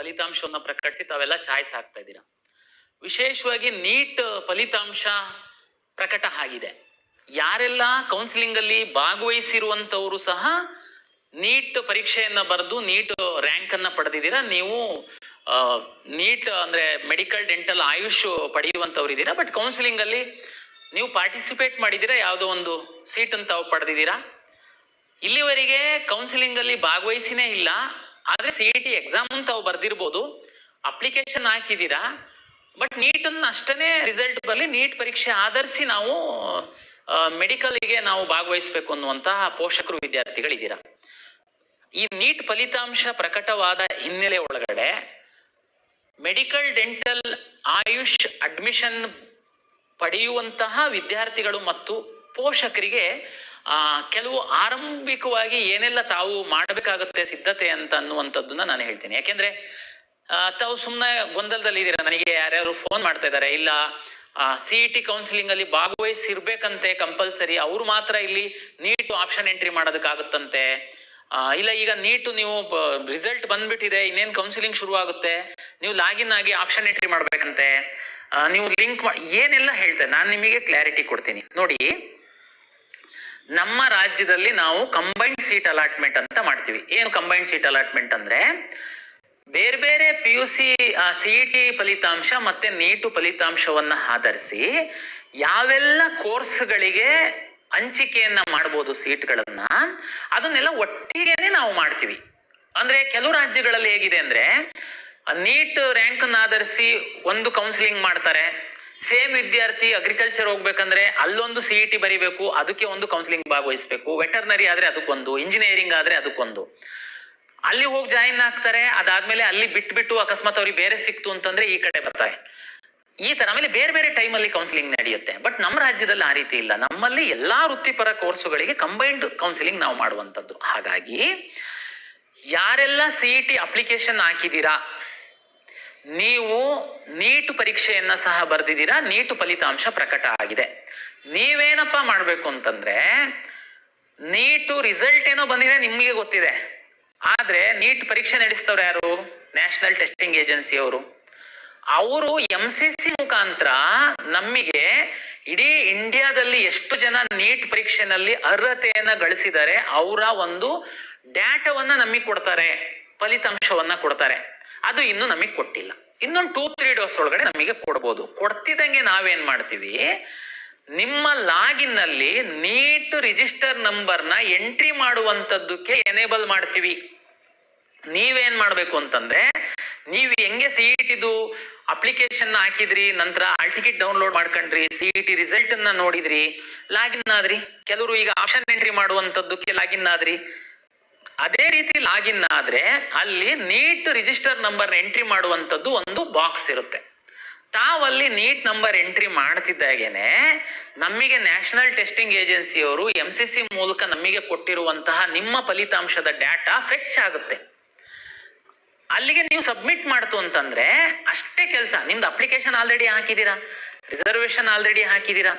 ಫಲಿತಾಂಶವನ್ನ ಪ್ರಕಟಿಸಿ ತಾವೆಲ್ಲ ಚಾಯ್ಸ್ ಆಗ್ತಾ ಇದ್ದೀರಾ. ವಿಶೇಷವಾಗಿ ನೀಟ್ ಫಲಿತಾಂಶ ಪ್ರಕಟ ಆಗಿದೆ. ಯಾರೆಲ್ಲ ಕೌನ್ಸಿಲಿಂಗ್ ಅಲ್ಲಿ ಭಾಗವಹಿಸಿರುವಂತವರು ಸಹ ನೀಟ್ ಪರೀಕ್ಷೆಯನ್ನ ಬರೆದು ನೀಟ್ ರ್ಯಾಂಕ್ ಅನ್ನ ಪಡೆದಿದ್ದೀರಾ. ನೀವು ನೀಟ್ ಅಂದ್ರೆ ಮೆಡಿಕಲ್ ಡೆಂಟಲ್ ಆಯುಷ್ ಪಡೆಯುವಂತವ್ರು ಇದ್ದೀರಾ. ಬಟ್ ಕೌನ್ಸಿಲಿಂಗ್ ಅಲ್ಲಿ ನೀವು ಪಾರ್ಟಿಸಿಪೇಟ್ ಮಾಡಿದ್ದೀರಾ, ಯಾವುದೋ ಒಂದು ಸೀಟ್ ಅಂತ ತಾವು ಪಡೆದಿದ್ದೀರಾ. ಇಲ್ಲಿವರೆಗೆ ಕೌನ್ಸಿಲಿಂಗ್ ಅಲ್ಲಿ ಭಾಗವಹಿಸಿನೇ ಇಲ್ಲ, ಆದ್ರೆ CET ಎಕ್ಸಾಮ್ ತಾವು ಬರ್ದಿರ್ಬೋದು, ಅಪ್ಲಿಕೇಶನ್ ಹಾಕಿದ್ದೀರಾ. ಬಟ್ ನೀಟ್ ಅನ್ನ ಅಷ್ಟೇ ರಿಸಲ್ಟ್ ಬರಲಿ, ನೀಟ್ ಪರೀಕ್ಷೆ ಆಧರಿಸಿ ನಾವು ಮೆಡಿಕಲ್ಗೆ ನಾವು ಭಾಗವಹಿಸಬೇಕು ಅನ್ನುವಂತಹ ಪೋಷಕರು ವಿದ್ಯಾರ್ಥಿಗಳಿದ್ದೀರಾ. ಈ ನೀಟ್ ಫಲಿತಾಂಶ ಪ್ರಕಟವಾದ ಹಿನ್ನೆಲೆ ಒಳಗಡೆ ಮೆಡಿಕಲ್ ಡೆಂಟಲ್ ಆಯುಷ್ ಅಡ್ಮಿಷನ್ ಪಡೆಯುವಂತಹ ವಿದ್ಯಾರ್ಥಿಗಳು ಮತ್ತು ಪೋಷಕರಿಗೆ ಕೆಲವು ಆರಂಭಿಕವಾಗಿ ಏನೆಲ್ಲ ತಾವು ಮಾಡಬೇಕಾಗುತ್ತೆ ಸಿದ್ಧತೆ ಅಂತ ಅನ್ನುವಂಥದ್ದನ್ನ ನಾನು ಹೇಳ್ತೀನಿ. ಯಾಕೆಂದ್ರೆ ತಾವು ಸುಮ್ಮನೆ ಗೊಂದಲದಲ್ಲಿ ಇದ್ದೀರಾ. ನನಗೆ ಯಾರ್ಯಾರು ಫೋನ್ ಮಾಡ್ತಾ ಇದ್ದಾರೆ, ಇಲ್ಲ CET ಕೌನ್ಸಿಲಿಂಗ್ ಅಲ್ಲಿ ಭಾಗವಹಿಸಿರ್ಬೇಕಂತೆ ಕಂಪಲ್ಸರಿ, ಅವ್ರು ಮಾತ್ರ ಇಲ್ಲಿ ನೀಟ್ ಆಪ್ಷನ್ ಎಂಟ್ರಿ ಮಾಡೋದಕ್ಕಾಗುತ್ತಂತೆ, ಇಲ್ಲ ಈಗ ನೀಟು ನೀವು ರಿಸಲ್ಟ್ ಬಂದ್ಬಿಟ್ಟಿದೆ, ಇನ್ನೇನ್ ಕೌನ್ಸಿಲಿಂಗ್ ಶುರು ಆಗುತ್ತೆ, ನೀವು ಲಾಗಿನ್ ಆಗಿ ಆಪ್ಷನ್ ಎಂಟ್ರಿ ಮಾಡ್ಬೇಕಂತೆ, ನೀವು ಲಿಂಕ್ ಏನೆಲ್ಲ ಹೇಳ್ತೇನೆ. ನಾನು ನಿಮಗೆ ಕ್ಲಾರಿಟಿ ಕೊಡ್ತೀನಿ ನೋಡಿ. ನಮ್ಮ ರಾಜ್ಯದಲ್ಲಿ ನಾವು ಕಂಬೈನ್ಡ್ ಸೀಟ್ ಅಲಾಟ್ಮೆಂಟ್ ಅಂತ ಮಾಡ್ತೀವಿ. ಏನು ಕಂಬೈನ್ಡ್ ಸೀಟ್ ಅಲಾಟ್ಮೆಂಟ್ ಅಂದ್ರೆ ಬೇರೆ ಬೇರೆ PUC CET ಫಲಿತಾಂಶ ಮತ್ತೆ ನೀಟು ಫಲಿತಾಂಶವನ್ನ ಆಧರಿಸಿ ಯಾವೆಲ್ಲ ಕೋರ್ಸ್ಗಳಿಗೆ ಹಂಚಿಕೆಯನ್ನ ಮಾಡಬಹುದು ಸೀಟ್ಗಳನ್ನ, ಅದನ್ನೆಲ್ಲ ಒಟ್ಟಿಗೆನೆ ನಾವು ಮಾಡ್ತೀವಿ. ಅಂದ್ರೆ ಕೆಲವು ರಾಜ್ಯಗಳಲ್ಲಿ ಹೇಗಿದೆ ಅಂದ್ರೆ ನೀಟ್ ರ್ಯಾಂಕ್ ಅನ್ನ ಆಧರಿಸಿ ಒಂದು ಕೌನ್ಸಿಲಿಂಗ್ ಮಾಡ್ತಾರೆ. ಸೇಮ್ ವಿದ್ಯಾರ್ಥಿ ಅಗ್ರಿಕಲ್ಚರ್ ಹೋಗ್ಬೇಕಂದ್ರೆ ಅಲ್ಲೊಂದು CET ಬರಿಬೇಕು, ಅದಕ್ಕೆ ಒಂದು ಕೌನ್ಸಿಲಿಂಗ್ ಭಾಗವಹಿಸ್ಬೇಕು. ವೆಟರ್ನರಿ ಆದ್ರೆ ಅದಕ್ಕೊಂದು, ಇಂಜಿನಿಯರಿಂಗ್ ಆದ್ರೆ ಅದಕ್ಕೊಂದು, ಅಲ್ಲಿ ಹೋಗಿ ಜಾಯಿನ್ ಆಗ್ತಾರೆ. ಅದಾದ್ಮೇಲೆ ಅಲ್ಲಿ ಬಿಟ್ಬಿಟ್ಟು ಅಕಸ್ಮಾತ್ ಅವ್ರಿಗೆ ಬೇರೆ ಸಿಕ್ತು ಅಂತಂದ್ರೆ ಈ ಕಡೆ ಬರ್ತಾರೆ. ಈ ತರ ಆಮೇಲೆ ಬೇರೆ ಬೇರೆ ಟೈಮ್ ಅಲ್ಲಿ ಕೌನ್ಸಿಲಿಂಗ್ ನಡೆಯುತ್ತೆ. ಬಟ್ ನಮ್ಮ ರಾಜ್ಯದಲ್ಲಿ ಆ ರೀತಿ ಇಲ್ಲ. ನಮ್ಮಲ್ಲಿ ಎಲ್ಲಾ ವೃತ್ತಿಪರ ಕೋರ್ಸುಗಳಿಗೆ ಕಂಬೈನ್ಡ್ ಕೌನ್ಸಿಲಿಂಗ್ ನಾವು ಮಾಡುವಂತದ್ದು. ಹಾಗಾಗಿ ಯಾರೆಲ್ಲ CET ಅಪ್ಲಿಕೇಶನ್ ಹಾಕಿದೀರಾ, ನೀವು ನೀಟ್ ಪರೀಕ್ಷೆಯನ್ನ ಸಹ ಬರ್ದಿದ್ದೀರಾ, ನೀಟ್ ಫಲಿತಾಂಶ ಪ್ರಕಟ ಆಗಿದೆ. ನೀವೇನಪ್ಪ ಮಾಡ್ಬೇಕು ಅಂತಂದ್ರೆ, ನೀಟು ರಿಸಲ್ಟ್ ಏನೋ ಬಂದಿದೆ ನಿಮ್ಗೆ ಗೊತ್ತಿದೆ, ಆದ್ರೆ ನೀಟ್ ಪರೀಕ್ಷೆ ನಡೆಸ್ತವ್ರು ಯಾರು? ನ್ಯಾಷನಲ್ ಟೆಸ್ಟಿಂಗ್ ಏಜೆನ್ಸಿ ಅವರು. ಅವರು MCC ಮುಖಾಂತರ ನಮಗೆ ಇಡೀ ಇಂಡಿಯಾದಲ್ಲಿ ಎಷ್ಟು ಜನ ನೀಟ್ ಪರೀಕ್ಷೆನಲ್ಲಿ ಅರ್ಹತೆಯನ್ನ ಗಳಿಸಿದ್ದಾರೆ ಅವರ ಒಂದು ಡಾಟಾವನ್ನ ನಮಗೆ ಕೊಡ್ತಾರೆ, ಫಲಿತಾಂಶವನ್ನ ಕೊಡ್ತಾರೆ. ಅದು ಇನ್ನು ನಮಗೆ ಕೊಟ್ಟಿಲ್ಲ. ಇನ್ನೊಂದು 2-3 ಡೇಸ್ ಒಳಗಡೆ ನಮಗೆ ಕೊಡ್ಬೋದು. ಕೊಡ್ತಿದ್ದಂಗೆ ನಾವೇನ್ ಮಾಡ್ತೀವಿ, ನಿಮ್ಮ ಲಾಗಿನ್ ನಲ್ಲಿ ನೀಟ್ ರಿಜಿಸ್ಟರ್ ನಂಬರ್ನ ಎಂಟ್ರಿ ಮಾಡುವಂತದ್ದಕ್ಕೆ ಎನೇಬಲ್ ಮಾಡ್ತೀವಿ. ನೀವೇನ್ ಮಾಡ್ಬೇಕು ಅಂತಂದ್ರೆ, ನೀವು ಹೆಂಗೆ CET ಅಪ್ಲಿಕೇಶನ್ ಹಾಕಿದ್ರಿ, ನಂತರ ಆಲ್ ಟಿಕೆಟ್ ಡೌನ್ಲೋಡ್ ಮಾಡ್ಕೊಂಡ್ರಿ, CET ರಿಸಲ್ಟ್ ಅನ್ನ ನೋಡಿದ್ರಿ, ಲಾಗಿನ್ ಆದ್ರಿ. ಕೆಲವರು ಈಗ ಆಪ್ಷನ್ ಎಂಟ್ರಿ ಮಾಡುವಂತದ್ದಕ್ಕೆ ಲಾಗಿನ್ ಆದ್ರಿ. ಅದೇ ರೀತಿ ಲಾಗಿನ್ ಆದ್ರೆ ಅಲ್ಲಿ ನೀಟ್ ರಿಜಿಸ್ಟರ್ ನಂಬರ್ ಎಂಟ್ರಿ ಮಾಡುವಂತದ್ದು ಒಂದು ಬಾಕ್ಸ್ ಇರುತ್ತೆ. ತಾವಲ್ಲಿ ನೀಟ್ ನಂಬರ್ ಎಂಟ್ರಿ ಮಾಡ್ತಿದ್ದಾಗೇನೆ ನಮಗೆ ನ್ಯಾಷನಲ್ ಟೆಸ್ಟಿಂಗ್ ಏಜೆನ್ಸಿಯವರು MCC ಮೂಲಕ ನಮಗೆ ಕೊಟ್ಟಿರುವಂತಹ ನಿಮ್ಮ ಫಲಿತಾಂಶದ ಡಾಟಾ ಫೆಚ್ ಆಗುತ್ತೆ. ಅಲ್ಲಿಗೆ ನೀವು ಸಬ್ಮಿಟ್ ಮಾಡ್ತು ಅಂತಂದ್ರೆ ಅಷ್ಟೇ ಕೆಲಸ. ನಿಮ್ದು ಅಪ್ಲಿಕೇಶನ್ ಆಲ್ರೆಡಿ ಹಾಕಿದೀರಾ, ರಿಸರ್ವೇಶನ್ ಆಲ್ರೆಡಿ ಹಾಕಿದೀರಾ,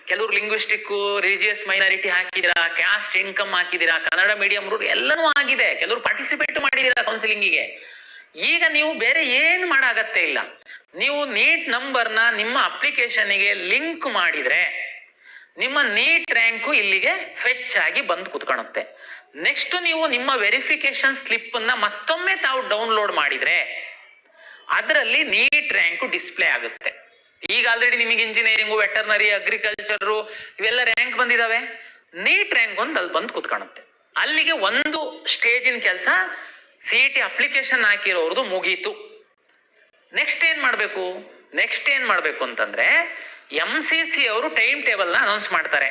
ಕೆಲವರು ಲಿಂಗ್ವಿಸ್ಟಿಕ್ ರಿಲಿಜಿಯಸ್ ಮೈನಾರಿಟಿ ಹಾಕಿದಿರಾ, ಕ್ಯಾಸ್ಟ್ ಇನ್ಕಮ್ ಹಾಕಿದಿರಾ, ಕನ್ನಡ ಮೀಡಿಯಂ ರೂಟ್ ಎಲ್ಲನೂ ಆಗಿದೆ. ಕೆಲವರು ಪಾರ್ಟಿಸಿಪೇಟ್ ಮಾಡಿದಿರಾ ಕೌನ್ಸಿಲಿಂಗಿಗೆ. ಈಗ ನೀವು ಬೇರೆ ಏನು ಮಾಡಾಗತ್ತೆ ಇಲ್ಲ. ನೀವು ನೀಟ್ ನಂಬರ್ನ ನಿಮ್ಮ ಅಪ್ಲಿಕೇಶನ್ಗೆ ಲಿಂಕ್ ಮಾಡಿದ್ರೆ ನಿಮ್ಮ ನೀಟ್ ರ್ಯಾಂಕು ಇಲ್ಲಿಗೆ ಫೆಚ್ ಆಗಿ ಬಂದು ಕುತ್ಕೊಳ್ಳುತ್ತೆ. ನೆಕ್ಸ್ಟ್ ನೀವು ನಿಮ್ಮ ವೆರಿಫಿಕೇಶನ್ ಸ್ಲಿಪ್ ಅನ್ನ ಮತ್ತೊಮ್ಮೆ ತಾವು ಡೌನ್ಲೋಡ್ ಮಾಡಿದ್ರೆ ಅದರಲ್ಲಿ ನೀಟ್ ರ್ಯಾಂಕು ಡಿಸ್ಪ್ಲೇ ಆಗುತ್ತೆ. ಈಗ ಆಲ್ರೆಡಿ ನಿಮಗೆ ಇಂಜಿನಿಯರಿಂಗು, ವೆಟರ್ನರಿ, ಅಗ್ರಿಕಲ್ಚರ್ ಇವೆಲ್ಲ ರ್ಯಾಂಕ್ ಬಂದಿದಾವೆ. ನೀಟ್ ರ್ಯಾಂಕ್ ಒಂದು ಅಲ್ಲಿ ಬಂದು ಕುತ್ಕೊಳ್ಳುತ್ತೆ. ಅಲ್ಲಿಗೆ ಒಂದು ಸ್ಟೇಜಿನ ಕೆಲಸ CET ಅಪ್ಲಿಕೇಶನ್ ಹಾಕಿರೋರ್ದು ಮುಗೀತು. ನೆಕ್ಸ್ಟ್ ಏನ್ ಮಾಡ್ಬೇಕು ಅಂತಂದ್ರೆ MCC ಅವರು ಟೈಮ್ ಟೇಬಲ್ ನ ಅನೌನ್ಸ್ ಮಾಡ್ತಾರೆ.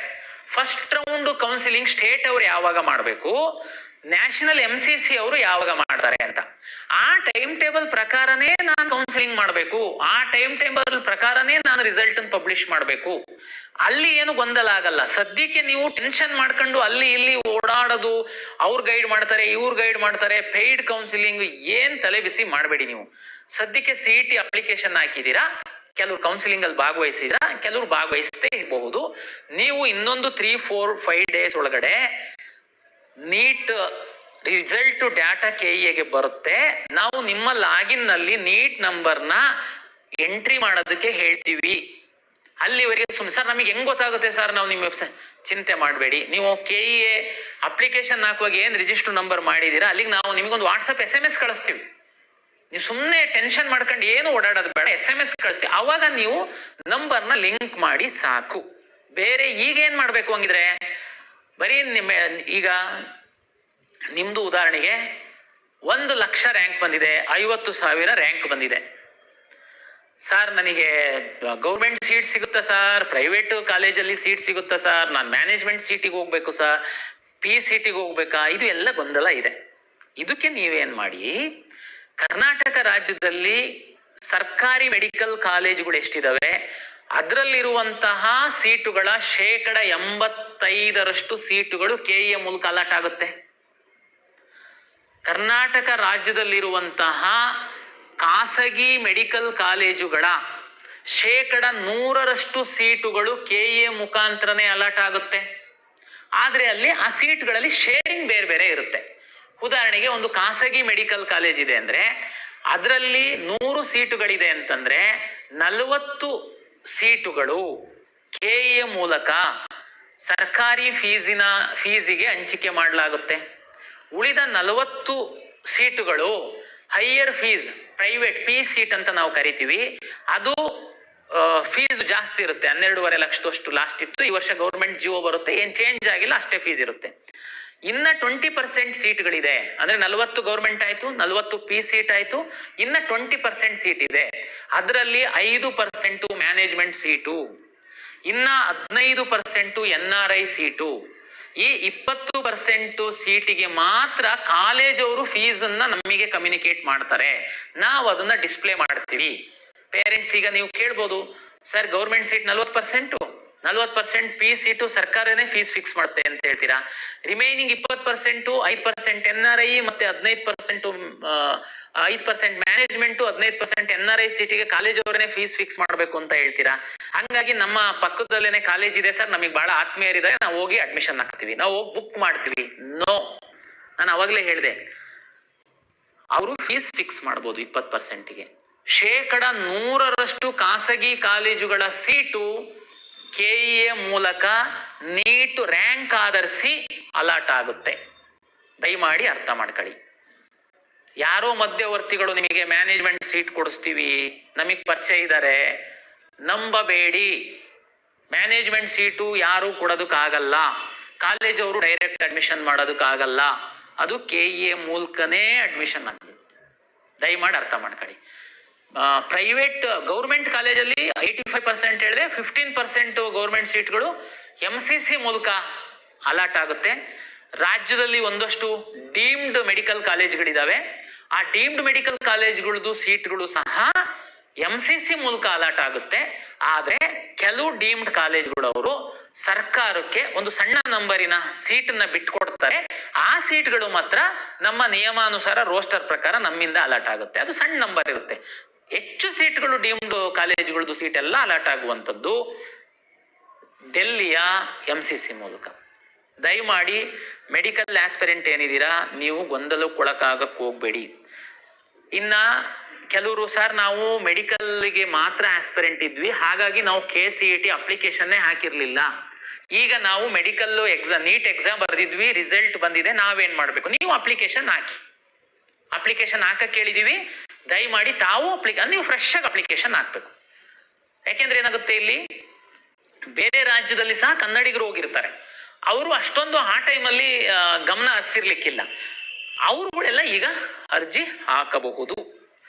ಫಸ್ಟ್ ರೌಂಡ್ ಕೌನ್ಸಿಲಿಂಗ್ ಸ್ಟೇಟ್ ಅವರು ಯಾವಾಗ ಮಾಡಬೇಕು, ನ್ಯಾಷನಲ್ MCC ಅವರು ಯಾವಾಗ ಮಾಡ್ತಾರೆ ಅಂತ. ಆ ಟೈಮ್ ಟೇಬಲ್ ಪ್ರಕಾರನೇ ನಾನು ಕೌನ್ಸಿಲಿಂಗ್ ಮಾಡಬೇಕು, ಆ ಟೈಮ್ ಟೇಬಲ್ ಪ್ರಕಾರನೇ ನಾನು ರಿಸಲ್ಟ್ ಪಬ್ಲಿಷ್ ಮಾಡಬೇಕು. ಅಲ್ಲಿ ಏನು ಗೊಂದಲ ಆಗಲ್ಲ. ಸದ್ಯಕ್ಕೆ ನೀವು ಟೆನ್ಷನ್ ಮಾಡ್ಕೊಂಡು ಅಲ್ಲಿ ಇಲ್ಲಿ ಓಡಾಡೋದು, ಅವ್ರು ಗೈಡ್ ಮಾಡ್ತಾರೆ, ಇವ್ರು ಗೈಡ್ ಮಾಡ್ತಾರೆ, ಪೇಯ್ಡ್ ಕೌನ್ಸಿಲಿಂಗ್ ಏನ್ ತಲೆ ಬಿಸಿ ಮಾಡಬೇಡಿ. ನೀವು ಸದ್ಯಕ್ಕೆ CET ಅಪ್ಲಿಕೇಶನ್ ಹಾಕಿದೀರಾ, ಕೆಲವರು ಕೌನ್ಸಿಲಿಂಗ್ ಅಲ್ಲಿ ಭಾಗವಹಿಸಿದ್ರ, ಕೆಲವರು ಭಾಗವಹಿಸದೇ ಇರಬಹುದು. ನೀವು ಇನ್ನೊಂದು 3-4-5 ಡೇಸ್ ಒಳಗಡೆ ನೀಟ್ ರಿಸಲ್ಟ್ ಡಾಟಾ ಕೆಇಎಗೆ ಬರುತ್ತೆ. ನಾವು ನಿಮ್ಮ ಲಾಗಿನ್ ನಲ್ಲಿ ನೀಟ್ ನಂಬರ್ನ ಎಂಟ್ರಿ ಮಾಡೋದಕ್ಕೆ ಹೇಳ್ತೀವಿ. ಅಲ್ಲಿವರೆಗೆ ಸುಮ್ಮನೆ ಸರ್ ನಮಗೆ ಹೆಂಗ್ ಗೊತ್ತಾಗುತ್ತೆ ಸರ್ ನಾವು ನಿಮ್ಮ ವೆಬ್ಸೈಟ್, ಚಿಂತೆ ಮಾಡಬೇಡಿ. ನೀವು ಕೆಇಎ ಅಪ್ಲಿಕೇಶನ್ ಹಾಕುವಾಗ ಏನ್ ರಿಜಿಸ್ಟರ್ ನಂಬರ್ ಮಾಡಿದೀರಾ ಅಲ್ಲಿಗೆ ನಾವು ನಿಮಗೊಂದು ವಾಟ್ಸಪ್ SMS ಕಳಿಸ್ತೀವಿ. ನೀವು ಸುಮ್ಮನೆ ಟೆನ್ಷನ್ ಮಾಡ್ಕೊಂಡು ಏನು ಓಡಾಡೋದು ಬೇಡ, SMS ಕಳಿಸ್ತೀವಿ. ಅವಾಗ ನೀವು ನಂಬರ್ನ ಲಿಂಕ್ ಮಾಡಿ ಸಾಕು. ಬೇರೆ ಈಗ ಏನ್ ಮಾಡ್ಬೇಕು ಹಂಗಿದ್ರೆ, ಬರೀ ಈಗ ನಿಮ್ದು ಉದಾಹರಣೆಗೆ 1,00,000 ರ್ಯಾಂಕ್ ಬಂದಿದೆ, 50,000 ರ್ಯಾಂಕ್ ಬಂದಿದೆ. ಸರ್ ನನಗೆ ಗೌರ್ಮೆಂಟ್ ಸೀಟ್ ಸಿಗುತ್ತಾ ಸರ್, ಪ್ರೈವೇಟ್ ಕಾಲೇಜಲ್ಲಿ ಸೀಟ್ ಸಿಗುತ್ತಾ ಸರ್, ನಾನು ಮ್ಯಾನೇಜ್ಮೆಂಟ್ ಸೀಟಿಗೆ ಹೋಗ್ಬೇಕು ಸರ್, ಸೀಟಿಗೆ ಹೋಗ್ಬೇಕಾ, ಇದು ಎಲ್ಲ ಗೊಂದಲ ಇದೆ. ಇದಕ್ಕೆ ನೀವೇನ್ ಮಾಡಿ, ಕರ್ನಾಟಕ ರಾಜ್ಯದಲ್ಲಿ ಸರ್ಕಾರಿ ಮೆಡಿಕಲ್ ಕಾಲೇಜುಗಳು ಎಷ್ಟಿದಾವೆ ಅದರಲ್ಲಿರುವಂತಹ ಸೀಟುಗಳ 85% ಸೀಟುಗಳು ಕೆಇಎ ಮೂಲಕ ಅಲಾಟ್ ಆಗುತ್ತೆ. ಕರ್ನಾಟಕ ರಾಜ್ಯದಲ್ಲಿರುವಂತಹ ಖಾಸಗಿ ಮೆಡಿಕಲ್ ಕಾಲೇಜುಗಳ 100% ಸೀಟುಗಳು ಕೆಇಎ ಮುಖಾಂತರನೇ ಅಲಾಟ್ ಆಗುತ್ತೆ. ಆದ್ರೆ ಅಲ್ಲಿ ಆ ಸೀಟ್ಗಳಲ್ಲಿ ಶೇರಿಂಗ್ ಬೇರೆ ಬೇರೆ ಇರುತ್ತೆ. ಉದಾಹರಣೆಗೆ ಒಂದು ಖಾಸಗಿ ಮೆಡಿಕಲ್ ಕಾಲೇಜ್ ಇದೆ ಅಂದ್ರೆ ಅದರಲ್ಲಿ 100 ಸೀಟುಗಳಿದೆ ಅಂತಂದ್ರೆ 40 ಸೀಟುಗಳು ಕೆಇಎ ಮೂಲಕ ಸರ್ಕಾರಿ ಫೀಸಿಗೆ ಹಂಚಿಕೆ ಮಾಡಲಾಗುತ್ತೆ. ಉಳಿದ 40 ಸೀಟುಗಳು ಹೈಯರ್ ಫೀಸ್, ಪ್ರೈವೇಟ್ ಸೀಟ್ ಅಂತ ನಾವು ಕರಿತೀವಿ. ಅದು ಫೀಸ್ ಜಾಸ್ತಿ ಇರುತ್ತೆ, 12.5 ಲಕ್ಷದಷ್ಟು ಲಾಸ್ಟ್ ಇತ್ತು. ಈ ವರ್ಷ ಗೌರ್ಮೆಂಟ್ ಜಿಒ ಬರುತ್ತೆ, ಏನ್ ಚೇಂಜ್ ಆಗಿಲ್ಲ, ಅಷ್ಟೇ ಫೀಸ್ ಇರುತ್ತೆ. ಇನ್ನ 20% ಸೀಟ್ಗಳಿದೆ ಅಂದ್ರೆ 40 ಗೌರ್ಮೆಂಟ್ ಆಯ್ತು, 40 ಸೀಟ್ ಆಯ್ತು, ಇನ್ನ 20% ಸೀಟ್ ಇದೆ. ಅದರಲ್ಲಿ 5% ಮ್ಯಾನೇಜ್ಮೆಂಟ್ ಸೀಟು, ಇನ್ನ 15% NRI ಸೀಟು. ಈ 20% ಸೀಟಿಗೆ ಮಾತ್ರ ಕಾಲೇಜ್ ಅವರು ಫೀಸ್ ಅನ್ನ ನಮಗೆ ಕಮ್ಯುನಿಕೇಟ್ ಮಾಡ್ತಾರೆ, ನಾವು ಅದನ್ನ ಡಿಸ್ಪ್ಲೇ ಮಾಡ್ತೀವಿ. ಪೇರೆಂಟ್ಸ್ ಈಗ ನೀವು ಕೇಳ್ಬೋದು, ಸರ್ ಗೌರ್ಮೆಂಟ್ ಸೀಟ್ 40%, 40% ಸೀಟು ಸರ್ಕಾರನೇ ಫೀಸ್ ಫಿಕ್ಸ್ ಮಾಡುತ್ತೆ ಅಂತ ಹೇಳ್ತೀರಾ. ರಿಮೈನಿಂಗ್ 20% 5% NRI ಮತ್ತೆ 15% 5% ಮ್ಯಾನೇಜ್ಮೆಂಟ್, 15% NRI ಸೀಟಿಗೆ ಕಾಲೇಜ್ ಅವರೇ ಫೀಸ್ ಫಿಕ್ಸ್ ಮಾಡ್ಬೇಕು ಅಂತ ಹೇಳ್ತೀರಾ. ಹಂಗಾಗಿ ನಮ್ಮ ಪಕ್ಕದಲ್ಲೇನೆ ಕಾಲೇಜ್ ಇದೆ ಸರ್, ನಮಗೆ ಬಹಳ ಆತ್ಮೀಯರಿದ್ದಾರೆ, ನಾವು ಹೋಗಿ ಅಡ್ಮಿಷನ್ ಹಾಕ್ತಿವಿ, ನಾವು ಹೋಗಿ ಬುಕ್ ಮಾಡ್ತೀವಿ. ನೋ, ನಾನು ಅವಾಗಲೇ ಹೇಳಿದೆ, ಅವರು ಫೀಸ್ ಫಿಕ್ಸ್ ಮಾಡ್ಬೋದು 20%ಗೆ. 100% ಖಾಸಗಿ ಕಾಲೇಜುಗಳ ಸೀಟು ಕೆಇಎ ಮೂಲಕ ನೀಟ್ ರ್ಯಾಂಕ್ ಆಧರಿಸಿ ಅಲಾಟ್ ಆಗುತ್ತೆ. ದಯಮಾಡಿ ಅರ್ಥ ಮಾಡ್ಕೊಳ್ಳಿ. ಯಾರೋ ಮಧ್ಯವರ್ತಿಗಳು ನಿಮಗೆ ಮ್ಯಾನೇಜ್ಮೆಂಟ್ ಸೀಟ್ ಕೊಡಿಸ್ತೀವಿ, ನಮಗ್ ಪರಿಚಯ ಇದ್ದಾರೆ, ನಂಬಬೇಡಿ. ಮ್ಯಾನೇಜ್ಮೆಂಟ್ ಸೀಟು ಯಾರು ಕೊಡೋದಕ್ಕಾಗಲ್ಲ, ಕಾಲೇಜ್ ಅವರು ಡೈರೆಕ್ಟ್ ಅಡ್ಮಿಷನ್ ಮಾಡೋದಕ್ಕಾಗಲ್ಲ, ಅದು ಕೆಇಎ ಮೂಲಕನೇ ಅಡ್ಮಿಷನ್ ಆಗುತ್ತೆ. ದಯಮಾಡಿ ಅರ್ಥ ಮಾಡ್ಕೊಳ್ಳಿ. ಪ್ರೈವೇಟ್ ಗೌರ್ಮೆಂಟ್ ಕಾಲೇಜಲ್ಲಿ 85% ಹೇಳಿದೆ, 15% ಗೌರ್ಮೆಂಟ್ ಸೀಟ್ಗಳು MCC ಮೂಲಕ ಅಲಾಟ್ ಆಗುತ್ತೆ. ರಾಜ್ಯದಲ್ಲಿ ಒಂದಷ್ಟು ಡೀಮ್ಡ್ ಮೆಡಿಕಲ್ ಕಾಲೇಜ್ಗಳಿದಾವೆ, ಆ ಡೀಮ್ಡ್ ಮೆಡಿಕಲ್ ಕಾಲೇಜ್ಗಳದ್ದು ಸೀಟ್ಗಳು ಸಹ MCC ಮೂಲಕ ಅಲಾಟ್ ಆಗುತ್ತೆ. ಆದ್ರೆ ಕೆಲವು ಡೀಮ್ಡ್ ಕಾಲೇಜ್ಗಳವರು ಸರ್ಕಾರಕ್ಕೆ ಒಂದು ಸಣ್ಣ ನಂಬರಿನ ಸೀಟನ್ನ ಬಿಟ್ಕೊಡ್ತಾರೆ. ಆ ಸೀಟ್ಗಳು ಮಾತ್ರ ನಮ್ಮ ನಿಯಮಾನುಸಾರ ರೋಸ್ಟರ್ ಪ್ರಕಾರ ನಮ್ಮಿಂದ ಅಲಾಟ್ ಆಗುತ್ತೆ. ಅದು ಸಣ್ಣ ನಂಬರ್ ಇರುತ್ತೆ. ಹೆಚ್ಚು ಸೀಟ್ಗಳು ಡೀಮ್ಡ್ ಕಾಲೇಜ್ಗಳದ್ದು ಸೀಟ್ ಎಲ್ಲ ಅಲಾಟ್ ಆಗುವಂಥದ್ದು ಡೆಲ್ಲಿಯ MCC ಮೂಲಕ. ದಯಮಾಡಿ ಮೆಡಿಕಲ್ ಆಸ್ಪಿರೆಂಟ್ ಏನಿದ್ದೀರಾ, ನೀವು ಗೊಂದಲಕ್ಕೊಳಕಾಗಕ್ಕೆ ಹೋಗ್ಬೇಡಿ. ಇನ್ನ ಕೆಲವರು ಸರ್ ನಾವು ಮೆಡಿಕಲ್ಗೆ ಮಾತ್ರ ಆಸ್ಪಿರೆಂಟ್ ಇದ್ವಿ, ಹಾಗಾಗಿ ನಾವು KCET ಅಪ್ಲಿಕೇಶನ್ನೇ ಹಾಕಿರ್ಲಿಲ್ಲ, ಈಗ ನಾವು ಮೆಡಿಕಲ್ ನೀಟ್ ಎಕ್ಸಾಮ್ ಬರೆದಿದ್ವಿ, ರಿಸಲ್ಟ್ ಬಂದಿದೆ, ನಾವೇನ್ ಮಾಡ್ಬೇಕು? ನೀವು ಅಪ್ಲಿಕೇಶನ್ ಹಾಕಿ. ಅಪ್ಲಿಕೇಶನ್ ಹಾಕಕ್ಕೆ ಹೇಳಿದೀವಿ, ದಯಮಾಡಿ ತಾವು ನೀವು ಫ್ರೆಶ್ ಆಗಿ ಅಪ್ಲಿಕೇಶನ್ ಹಾಕ್ಬೇಕು. ಯಾಕೆಂದ್ರೆ ಏನಾಗುತ್ತೆ, ಇಲ್ಲಿ ಬೇರೆ ರಾಜ್ಯದಲ್ಲಿ ಸಹ ಕನ್ನಡಿಗರು ಹೋಗಿರ್ತಾರೆ, ಅವರು ಅಷ್ಟೊಂದು ಆ ಟೈಮಲ್ಲಿ ಗಮನ ಹರಿಸಿರ್ಲಿಕ್ಕಿಲ್ಲ, ಅವರುಗಳೆಲ್ಲ ಈಗ ಅರ್ಜಿ ಹಾಕಬಹುದು.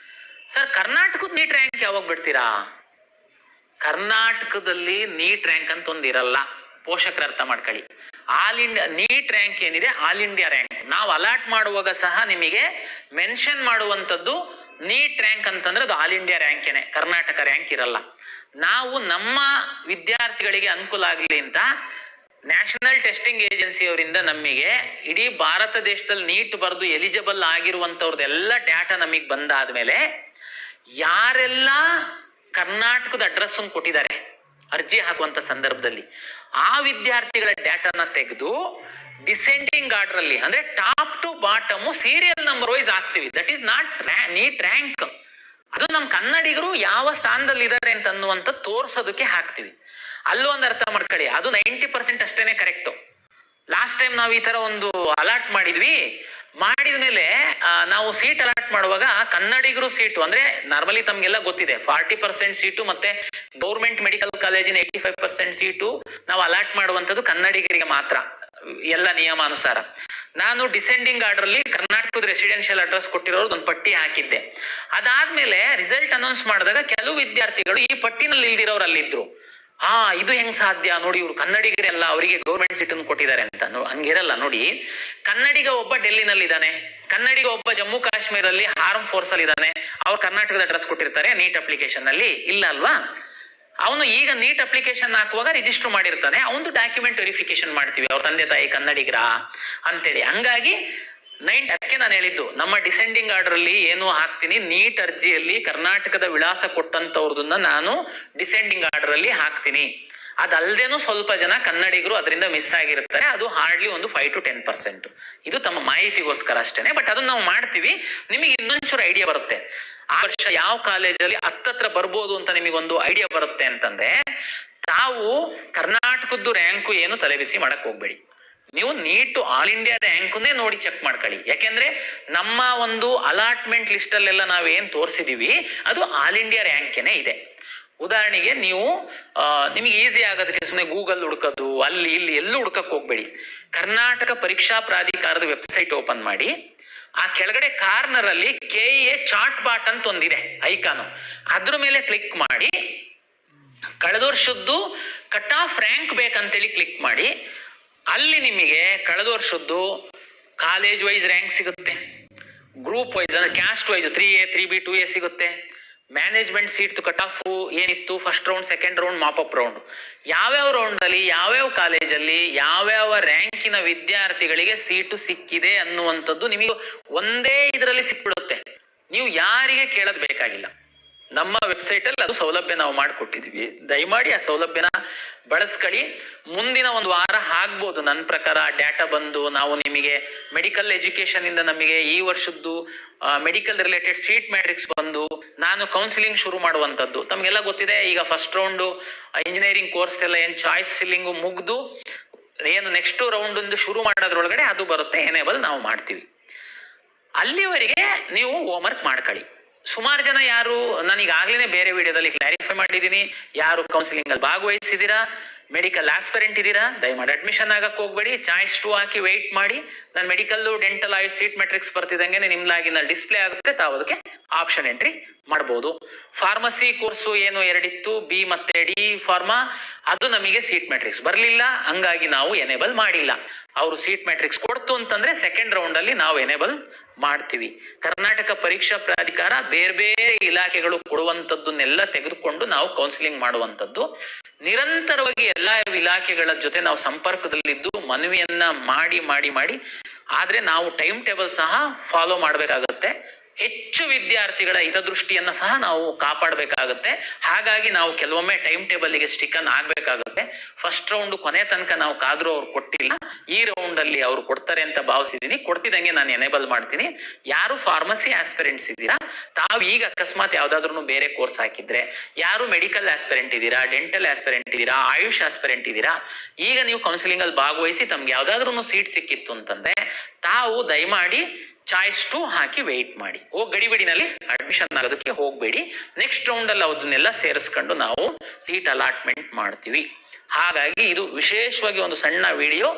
ಸರ್ ಕರ್ನಾಟಕದ ನೀಟ್ ರ್ಯಾಂಕ್ ಯಾವಾಗ ಬಿಡ್ತೀರಾ? ಕರ್ನಾಟಕದಲ್ಲಿ ನೀಟ್ ರ್ಯಾಂಕ್ ಅಂತ ಒಂದಿರಲ್ಲ, ಪೋಷಕರು ಅರ್ಥ ಮಾಡ್ಕೊಳ್ಳಿ. ಆಲ್ ಇಂಡಿಯಾ ನೀಟ್ ರ್ಯಾಂಕ್ ಏನಿದೆ ಆಲ್ ಇಂಡಿಯಾ ರ್ಯಾಂಕ್. ನಾವು ಅಲಾಟ್ ಮಾಡುವಾಗ ಸಹ ನಿಮಗೆ ಮೆನ್ಷನ್ ಮಾಡುವಂತದ್ದು ನೀಟ್ ರ್ಯಾಂಕ್ ಅಂತಂದ್ರೆ ಅದು ಆಲ್ ಇಂಡಿಯಾ ರ್ಯಾಂಕ್ ಏನೆ, ಕರ್ನಾಟಕ ರ್ಯಾಂಕ್ ಇರಲ್ಲ. ನಾವು ನಮ್ಮ ವಿದ್ಯಾರ್ಥಿಗಳಿಗೆ ಅನುಕೂಲ ಆಗಲಿ ಅಂತ ನ್ಯಾಷನಲ್ ಟೆಸ್ಟಿಂಗ್ ಏಜೆನ್ಸಿ ಅವರಿಂದ ನಮಗೆ ಇಡೀ ಭಾರತ ದೇಶದಲ್ಲಿ ನೀಟ್ ಬರೆದು ಎಲಿಜಿಬಲ್ ಆಗಿರುವಂತವ್ರದ್ದೆಲ್ಲ ಡಾಟಾ ನಮಗೆ ಬಂದಾದ್ಮೇಲೆ ಯಾರೆಲ್ಲ ಕರ್ನಾಟಕದ ಅಡ್ರೆಸ್ ಕೊಟ್ಟಿದ್ದಾರೆ ಅರ್ಜಿ ಹಾಕುವಂತ ಸಂದರ್ಭದಲ್ಲಿ ಆ ವಿದ್ಯಾರ್ಥಿಗಳ ಡೇಟಾನ ತೆಗೆದು ಡಿಸೆಂಡಿಂಗ್ ಆರ್ಡರ್ ಅಲ್ಲಿ ಅಂದ್ರೆ top to bottom serial number wise ಹಾಕ್ತಿವಿ. That is not NEET rank. ಅದು ನಮ್ ಕನ್ನಡಿಗರು ಯಾವ ಸ್ಥಾನದಲ್ಲಿ ಇದ್ದಾರೆ ಅಂತ ಅನ್ನುವಂತ ತೋರ್ಸೋದಕ್ಕೆ ಹಾಕ್ತಿವಿ. ಅಲ್ಲೂ ಒಂದು ಅರ್ಥ ಮಾಡ್ಕೊಳ್ಳಿ, ಅದು 90% ಅಷ್ಟೇನೆ ಕರೆಕ್ಟ್. ಲಾಸ್ಟ್ ಟೈಮ್ ನಾವು ಈ ತರ ಒಂದು ಅಲಾಟ್ ಮಾಡಿದ್ಮೇಲೆ ನಾವು ಸೀಟ್ ಅಲಾಟ್ ಮಾಡುವಾಗ ಕನ್ನಡಿಗರು ಸೀಟು ಅಂದ್ರೆ ನಾರ್ಮಲಿ ತಮ್ಗೆಲ್ಲ ಗೊತ್ತಿದೆ 40% ಸೀಟು ಮತ್ತೆ ಗೌರ್ಮೆಂಟ್ ಮೆಡಿಕಲ್ ಕಾಲೇಜಿನ 85% ಸೀಟು ನಾವು ಅಲಾಟ್ ಮಾಡುವಂತದ್ದು ಕನ್ನಡಿಗರಿಗೆ ಮಾತ್ರ ಎಲ್ಲ ನಿಯಮಾನುಸಾರ. ನಾನು ಡಿಸೆಂಡಿಂಗ್ ಆರ್ಡರ್ ಅಲ್ಲಿ ಕರ್ನಾಟಕದ ರೆಸಿಡೆನ್ಷಿಯಲ್ ಅಡ್ರೆಸ್ ಕೊಟ್ಟಿರೋದು ಒಂದು ಪಟ್ಟಿ ಹಾಕಿದ್ದೆ. ಅದಾದ್ಮೇಲೆ ರಿಸಲ್ಟ್ ಅನೌನ್ಸ್ ಮಾಡಿದಾಗ ಕೆಲವು ವಿದ್ಯಾರ್ಥಿಗಳು ಈ ಪಟ್ಟಿನಲ್ಲಿ ಇಲ್ದಿರೋರು ಅಲ್ಲಿದ್ರು. ಇದು ಹೆಂಗ್ ಸಾಧ್ಯ ನೋಡಿ, ಇವ್ರು ಕನ್ನಡಿಗರೆಲ್ಲ ಅವರಿಗೆ ಗೌರ್ಮೆಂಟ್ ಸೀಟ್ ಕೊಟ್ಟಿದ್ದಾರೆ ಅಂತ. ಹಂಗಿರಲ್ಲ ನೋಡಿ. ಕನ್ನಡಿಗ ಒಬ್ಬ ಡೆಲ್ಲಿನಲ್ಲಿದ್ದಾನೆ, ಕನ್ನಡಿಗ ಒಬ್ಬ ಜಮ್ಮು ಕಾಶ್ಮೀರಲ್ಲಿ ಆರ್ಮ್ ಫೋರ್ಸ್ ಅಲ್ಲಿ ಇದ್ದಾನೆ, ಅವ್ರು ಕರ್ನಾಟಕದ ಅಡ್ರೆಸ್ ಕೊಟ್ಟಿರ್ತಾರೆ ನೀಟ್ ಅಪ್ಲಿಕೇಶನ್ ಅಲ್ಲಿ, ಇಲ್ಲ ಅಲ್ವಾ? ಅವನು ಈಗ ನೀಟ್ ಅಪ್ಲಿಕೇಶನ್ ಹಾಕುವಾಗ ರಿಜಿಸ್ಟರ್ ಮಾಡಿರ್ತಾನೆ, ಅವನು ಡಾಕ್ಯುಮೆಂಟ್ ವೆರಿಫಿಕೇಶನ್ ಮಾಡ್ತೀವಿ ಅವ್ರ ತಂದೆ ತಾಯಿ ಕನ್ನಡಿಗರ ಅಂತೇಳಿ. ಹಂಗಾಗಿ ಅದಕ್ಕೆ ನಾನು ಹೇಳಿದ್ದು, ನಮ್ಮ ಡಿಸೆಂಡಿಂಗ್ ಆರ್ಡರ್ ಅಲ್ಲಿ ಏನು ಹಾಕ್ತೀನಿ, ನೀಟ್ ಅರ್ಜಿಯಲ್ಲಿ ಕರ್ನಾಟಕದ ವಿಳಾಸ ಕೊಟ್ಟಂತವ್ರದನ್ನ ನಾನು ಡಿಸೆಂಡಿಂಗ್ ಆರ್ಡರ್ ಅಲ್ಲಿ ಹಾಕ್ತೀನಿ. ಅದಲ್ದೇನು ಸ್ವಲ್ಪ ಜನ ಕನ್ನಡಿಗರು ಅದರಿಂದ ಮಿಸ್ ಆಗಿರ್ತಾರೆ, ಅದು ಹಾರ್ಡ್ಲಿ ಒಂದು 5 to 10%. ಇದು ತಮ್ಮ ಮಾಹಿತಿಗೋಸ್ಕರ ಅಷ್ಟೇನೆ. ಬಟ್ ಅದನ್ನ ನಾವು ಮಾಡ್ತೀವಿ, ನಿಮಗೆ ಇನ್ನೊಂಚೂರು ಐಡಿಯಾ ಬರುತ್ತೆ. ಆ ವರ್ಷ ಯಾವ ಕಾಲೇಜಲ್ಲಿ ಹತ್ತತ್ರ ಬರ್ಬೋದು ಅಂತ ನಿಮಗೊಂದು ಐಡಿಯಾ ಬರುತ್ತೆ ಅಂತಂದ್ರೆ, ತಾವು ಕರ್ನಾಟಕದ್ದು ರ್ಯಾಂಕು ಏನು ತಲೆಬಿಸಿ ಮಾಡಕ್ ಹೋಗ್ಬೇಡಿ. ನೀವು ನೀಟ್ ಆಲ್ ಇಂಡಿಯಾ ರ್ಯಾಂಕ್ನೇ ನೋಡಿ ಚೆಕ್ ಮಾಡ್ಕೊಳ್ಳಿ. ಯಾಕೆಂದ್ರೆ ನಮ್ಮ ಒಂದು ಅಲಾಟ್ಮೆಂಟ್ ಲಿಸ್ಟ್ ಅಲ್ಲೆಲ್ಲ ನಾವೇನ್ ತೋರಿಸಿದೀವಿ ಅದು ಆಲ್ ಇಂಡಿಯಾ ರ್ಯಾಂಕೇನೆ ಇದೆ. ಉದಾಹರಣೆಗೆ ನೀವು ನಿಮಗೆ ಈಸಿ ಆಗೋದಕ್ಕೆ ಸುಮ್ಮನೆ ಗೂಗಲ್ ಹುಡ್ಕೋದು ಅಲ್ಲಿ ಇಲ್ಲಿ ಎಲ್ಲೂ ಹುಡ್ಕಕ್ ಹೋಗ್ಬೇಡಿ. ಕರ್ನಾಟಕ ಪರೀಕ್ಷಾ ಪ್ರಾಧಿಕಾರದ ವೆಬ್ಸೈಟ್ ಓಪನ್ ಮಾಡಿ, ಆ ಕೆಳಗಡೆ ಕಾರ್ನರ್ ಅಲ್ಲಿ KA ಚಾರ್ಟ್ ಬಾಟ್ ಅಂತ ಒಂದಿದೆ ಐಕಾನು, ಅದ್ರ ಮೇಲೆ ಕ್ಲಿಕ್ ಮಾಡಿ ಕಳೆದ ವರ್ಷದ್ದು ಕಟ್ ಆಫ್ ರ್ಯಾಂಕ್ ಬೇಕಂತೇಳಿ ಕ್ಲಿಕ್ ಮಾಡಿ. ಅಲ್ಲಿ ನಿಮಗೆ ಕಳೆದ ವರ್ಷದ್ದು ಕಾಲೇಜ್ ವೈಸ್ ರ್ಯಾಂಕ್ ಸಿಗುತ್ತೆ, ಗ್ರೂಪ್ ವೈಸ್ ಅಂದ್ರೆ caste wise 3A 3B 2A ಸಿಗುತ್ತೆ, ಮ್ಯಾನೇಜ್ಮೆಂಟ್ ಸೀಟ್ ಕಟ್ ಆಫ್ ಏನಿತ್ತು first round second round mop up round, ಯಾವ್ಯಾವ ರೌಂಡ್ ಅಲ್ಲಿ ಯಾವ್ಯಾವ ಕಾಲೇಜಲ್ಲಿ ಯಾವ್ಯಾವ ರ್ಯಾಂಕಿನ ವಿದ್ಯಾರ್ಥಿಗಳಿಗೆ ಸೀಟು ಸಿಕ್ಕಿದೆ ಅನ್ನುವಂಥದ್ದು ನಿಮಗೆ ಒಂದೇ ಇದರಲ್ಲಿ ಸಿಕ್ಬಿಡುತ್ತೆ. ನೀವು ಯಾರಿಗೆ ಕೇಳೋದ್ ಬೇಕಾಗಿಲ್ಲ. ನಮ್ಮ ವೆಬ್ಸೈಟ್ ಅಲ್ಲಿ ಅದು ಸೌಲಭ್ಯ ನಾವು ಮಾಡಿಕೊಟ್ಟಿದ್ವಿ. ದಯಮಾಡಿ ಆ ಸೌಲಭ್ಯನ ಬಳಸ್ಕೊಳ್ಳಿ. ಮುಂದಿನ ಒಂದು ವಾರ ಆಗ್ಬೋದು ನನ್ನ ಪ್ರಕಾರ ಡೇಟಾ ಬಂದು ನಾವು ನಿಮಗೆ ಮೆಡಿಕಲ್ ಎಜುಕೇಶನ್ ಇಂದ ನಮಗೆ ಈ ವರ್ಷದ್ದು ಮೆಡಿಕಲ್ ರಿಲೇಟೆಡ್ ಸೀಟ್ ಮ್ಯಾಟ್ರಿಕ್ಸ್ ಬಂದು ನಾನು ಕೌನ್ಸಿಲಿಂಗ್ ಶುರು ಮಾಡುವಂತದ್ದು. ತಮ್ಗೆಲ್ಲ ಗೊತ್ತಿದೆ, ಈಗ ಫಸ್ಟ್ ರೌಂಡ್ ಇಂಜಿನಿಯರಿಂಗ್ ಕೋರ್ಸ್ ಎಲ್ಲ ಏನ್ ಚಾಯ್ಸ್ ಫಿಲ್ಲಿಂಗು ಮುಗ್ದು ಏನು ನೆಕ್ಸ್ಟ್ ರೌಂಡ್ ಒಂದು ಶುರು ಮಾಡೋದ್ರೊಳಗಡೆ ಅದು ಬರುತ್ತೆ, ಎನೇಬಲ್ ನಾವು ಮಾಡ್ತೀವಿ. ಅಲ್ಲಿವರೆಗೆ ನೀವು ಹೋಮ್ವರ್ಕ್ ಮಾಡ್ಕೊಳ್ಳಿ. ಸುಮಾರು ಜನ ಯಾರು ನಾನು ಈಗಾಗಲೇ ಬೇರೆ ವಿಡಿಯೋದಲ್ಲಿ ಕ್ಲಾರಿಫೈ ಮಾಡಿದ್ದೀನಿ, ಯಾರು ಕೌನ್ಸಿಲಿಂಗ್ ಅಲ್ಲಿ ಭಾಗವಹಿಸಿದೀರಾ, ಮೆಡಿಕಲ್ ಆಸ್ಪರೆಂಟ್ ಇದ್ದೀರಾ, ದಯಮಾಡಿ ಅಡ್ಮಿಷನ್ ಆಗಕ್ಕೆ ಹೋಗ್ಬೇಡಿ. ಚಾಯ್ಸ್ 2 ಹಾಕಿ ವೆಯ್ಟ್ ಮಾಡಿ. ನಾನು ಮೆಡಿಕಲ್ ಡೆಂಟಲ್ ಆಯ್ ಸೀಟ್ ಮೆಟ್ರಿಕ್ಸ್ ಬರ್ತಿದಂಗೆ ನಿಮ್ಲಾಗಿನ ಡಿಸ್ಪ್ಲೇ ಆಗುತ್ತೆ, ತಾವು ಅದಕ್ಕೆ ಆಪ್ಷನ್ ಎಂಟ್ರಿ ಮಾಡಬಹುದು. ಫಾರ್ಮಸಿ ಕೋರ್ಸು ಏನು 2 ಇತ್ತು, B ಮತ್ತೆ D ಫಾರ್ಮಾ, ಅದು ನಮಗೆ ಸೀಟ್ ಮೆಟ್ರಿಕ್ಸ್ ಬರ್ಲಿಲ್ಲ, ಹಂಗಾಗಿ ನಾವು ಎನೇಬಲ್ ಮಾಡಿಲ್ಲ. ಅವರು ಸೀಟ್ ಮೆಟ್ರಿಕ್ಸ್ ಕೊಡ್ತು ಅಂತಂದ್ರೆ ಸೆಕೆಂಡ್ ರೌಂಡ್ ಅಲ್ಲಿ ನಾವು ಎನೇಬಲ್ ಮಾಡ್ತೀವಿ. ಕರ್ನಾಟಕ ಪರೀಕ್ಷಾ ಪ್ರಾಧಿಕಾರ ಬೇರೆ ಬೇರೆ ಇಲಾಖೆಗಳು ಕೊಡುವಂತದ್ದನ್ನೆಲ್ಲ ತೆಗೆದುಕೊಂಡು ನಾವು ಕೌನ್ಸಿಲಿಂಗ್ ಮಾಡುವಂತದ್ದು. ನಿರಂತರವಾಗಿ ಎಲ್ಲಾ ಇಲಾಖೆಗಳ ಜೊತೆ ನಾವು ಸಂಪರ್ಕದಲ್ಲಿದ್ದು ಮನವಿಯನ್ನ ಮಾಡಿ ಮಾಡಿ ಮಾಡಿ ಆದ್ರೆ ನಾವು ಟೈಮ್ ಟೇಬಲ್ ಸಹ ಫಾಲೋ ಮಾಡ್ಬೇಕಾಗತ್ತೆ. ಹೆಚ್ಚು ವಿದ್ಯಾರ್ಥಿಗಳ ಹಿತದೃಷ್ಟಿಯನ್ನ ಸಹ ನಾವು ಕಾಪಾಡಬೇಕಾಗುತ್ತೆ. ಹಾಗಾಗಿ ನಾವು ಕೆಲವೊಮ್ಮೆ ಟೈಮ್ ಟೇಬಲ್ಗೆ ಸ್ಟಿಕನ್ ಆಗ್ಬೇಕಾಗುತ್ತೆ. ಫಸ್ಟ್ ರೌಂಡ್ ಕೊನೆ ತನಕ ನಾವು ಕಾದ್ರೂ ಅವ್ರು ಕೊಟ್ಟಿಲ್ಲ, ಈ ರೌಂಡ್ ಅಲ್ಲಿ ಅವ್ರು ಕೊಡ್ತಾರೆ ಅಂತ ಭಾವಿಸಿದೀನಿ. ಕೊಡ್ತಿದಂಗೆ ನಾನು ಎನೇಬಲ್ ಮಾಡ್ತೀನಿ. ಯಾರು ಫಾರ್ಮಸಿ ಆಸ್ಪಿರೆಂಟ್ಸ್ ಇದ್ದೀರಾ, ತಾವು ಈಗ ಅಕಸ್ಮಾತ್ ಯಾವ್ದಾದ್ರು ಬೇರೆ ಕೋರ್ಸ್ ಹಾಕಿದ್ರೆ, ಯಾರು ಮೆಡಿಕಲ್ ಆಸ್ಪಿರೆಂಟ್ ಇದ್ದೀರಾ, ಡೆಂಟಲ್ ಆಸ್ಪಿರೆಂಟ್ ಇದ್ದೀರಾ, ಆಯುಷ್ ಆಸ್ಪಿರೆಂಟ್ ಇದ್ದೀರಾ, ಈಗ ನೀವು ಕೌನ್ಸಿಲಿಂಗ್ ಅಲ್ಲಿ ಭಾಗವಹಿಸಿ ತಮ್ಗೆ ಯಾವ್ದಾದ್ರು ಸೀಟ್ ಸಿಕ್ಕಿತ್ತು ಅಂತಂದ್ರೆ ತಾವು ದಯಮಾಡಿ ಚಾಯ್ಸ್ 2 ಹಾಕಿ ವೆಯ್ಟ್ ಮಾಡಿ. ಗಡಿಬಿಡಿನಲ್ಲಿ ಅಡ್ಮಿಷನ್ ಆಗೋದಕ್ಕೆ ಹೋಗ್ಬೇಡಿ. ನೆಕ್ಸ್ಟ್ ರೌಂಡ್ ಅಲ್ಲಿ ಅದನ್ನೆಲ್ಲ ಸೇರಿಸ್ಕೊಂಡು ನಾವು ಸೀಟ್ ಅಲಾಟ್ಮೆಂಟ್ ಮಾಡ್ತೀವಿ. ಹಾಗಾಗಿ ಇದು ವಿಶೇಷವಾಗಿ ಒಂದು ಸಣ್ಣ ವಿಡಿಯೋ.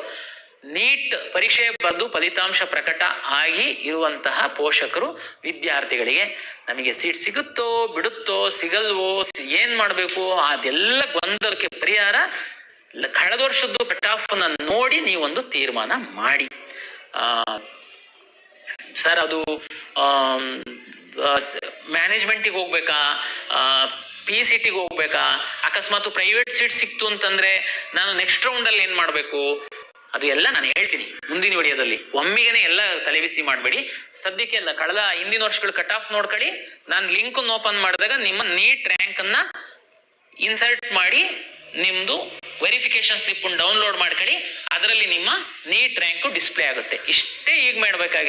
ನೀಟ್ ಪರೀಕ್ಷೆ ಬರೆದು ಫಲಿತಾಂಶ ಪ್ರಕಟ ಆಗಿ ಇರುವಂತಹ ಪೋಷಕರು ವಿದ್ಯಾರ್ಥಿಗಳಿಗೆ ನಮಗೆ ಸೀಟ್ ಸಿಗುತ್ತೋ ಬಿಡುತ್ತೋ ಸಿಗಲ್ವೋ ಏನ್ ಮಾಡ್ಬೇಕು ಅದೆಲ್ಲ ಗೊಂದಲಕ್ಕೆ ಪರಿಹಾರ ಕಳೆದ ವರ್ಷದ್ದು ಕಟ್ ಆಫ್ ನೋಡಿ ನೀವೊಂದು ತೀರ್ಮಾನ ಮಾಡಿ. ಸರ್ ಅದು ಮ್ಯಾನೇಜ್ಮೆಂಟಿಗೆ ಹೋಗ್ಬೇಕಾ, PCT ಹೋಗ್ಬೇಕಾ, ಅಕಸ್ಮಾತ್ ಪ್ರೈವೇಟ್ ಸೀಟ್ ಸಿಕ್ತು ಅಂತಂದ್ರೆ ನಾನು ನೆಕ್ಸ್ಟ್ ರೌಂಡ್ ಅಲ್ಲಿ ಏನ್ ಮಾಡ್ಬೇಕು, ಅದು ಎಲ್ಲ ನಾನು ಹೇಳ್ತೀನಿ ಮುಂದಿನ ವಿಡಿಯೋದಲ್ಲಿ. ಒಮ್ಮಿಗೆನೆ ಎಲ್ಲ ತಲೆಬಿಸಿ ಮಾಡಬೇಡಿ. ಸದ್ಯಕ್ಕೆ ಎಲ್ಲ ಕಳೆದ ಹಿಂದಿನ ವರ್ಷಗಳ ಕಟ್ ಆಫ್ ನೋಡ್ಕೊಳ್ಳಿ. ನಾನು ಲಿಂಕ್ ಓಪನ್ ಮಾಡಿದಾಗ ನಿಮ್ಮ ನೀಟ್ ರ್ಯಾಂಕ್ ಅನ್ನ ಇನ್ಸರ್ಟ್ ಮಾಡಿ ನಿಮ್ದು ವೆರಿಫಿಕೇಶನ್ ಸ್ಲಿಪ್ ಡೌನ್ಲೋಡ್ ಮಾಡ್ಕೊಳ್ಳಿ, ಅದರಲ್ಲಿ ನಿಮ್ಮ ನೀಟ್ ರ್ಯಾಂಕ್ ಡಿಸ್ಪ್ಲೇ ಆಗುತ್ತೆ. ಇಷ್ಟೇ ಈಗ ಮಾಡಬೇಕಾಗಿ